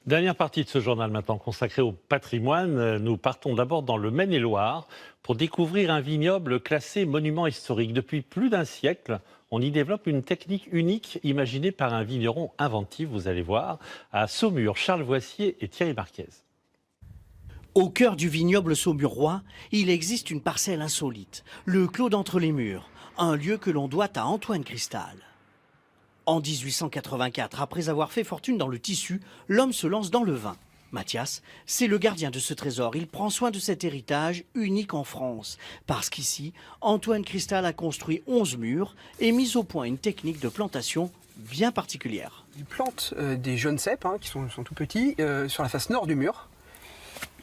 Dernière partie de ce journal maintenant consacrée au patrimoine. Nous partons d'abord dans le Maine-et-Loire pour découvrir un vignoble classé monument historique. Depuis plus d'un siècle, on y développe une technique unique imaginée par un vigneron inventif, vous allez voir, à Saumur, Charles Voissier et Thierry Marquez. Au cœur du vignoble saumurois, il existe une parcelle insolite, le Clos d'entre les murs, un lieu que l'on doit à Antoine Cristal. En 1884, après avoir fait fortune dans le tissu, l'homme se lance dans le vin. Mathias, c'est le gardien de ce trésor. Il prend soin de cet héritage unique en France. Parce qu'ici, Antoine Cristal a construit 11 murs et mis au point une technique de plantation bien particulière. Il plante des jeunes cèpes, qui sont tout petits, sur la face nord du mur.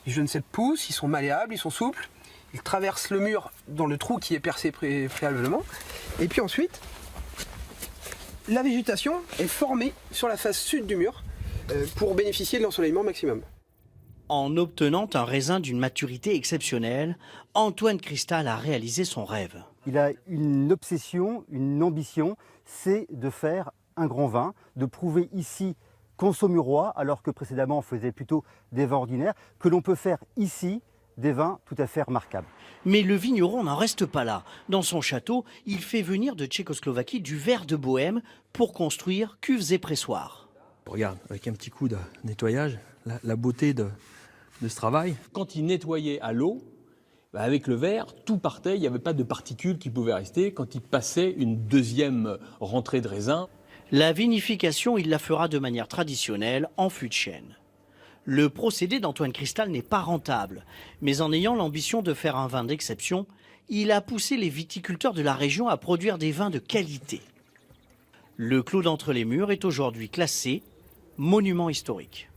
Les jeunes cèpes poussent, ils sont malléables, ils sont souples. Ils traversent le mur dans le trou qui est percé préalablement. Et puis ensuite, la végétation est formée sur la face sud du mur pour bénéficier de l'ensoleillement maximum. En obtenant un raisin d'une maturité exceptionnelle, Antoine Cristal a réalisé son rêve. Il a une obsession, une ambition, c'est de faire un grand vin, de prouver ici qu'en Saumurois, alors que précédemment on faisait plutôt des vins ordinaires, que l'on peut faire ici des vins tout à fait remarquables. Mais le vigneron n'en reste pas là. Dans son château, il fait venir de Tchécoslovaquie du verre de Bohême pour construire cuves et pressoirs. Regarde, avec un petit coup de nettoyage, la beauté de ce travail. Quand il nettoyait à l'eau, avec le verre, tout partait, il n'y avait pas de particules qui pouvaient rester. Quand il passait une deuxième rentrée de raisin, la vinification, il la fera de manière traditionnelle, en fût de chêne. Le procédé d'Antoine Cristal n'est pas rentable, mais en ayant l'ambition de faire un vin d'exception, il a poussé les viticulteurs de la région à produire des vins de qualité. Le Clos d'entre les murs est aujourd'hui classé monument historique.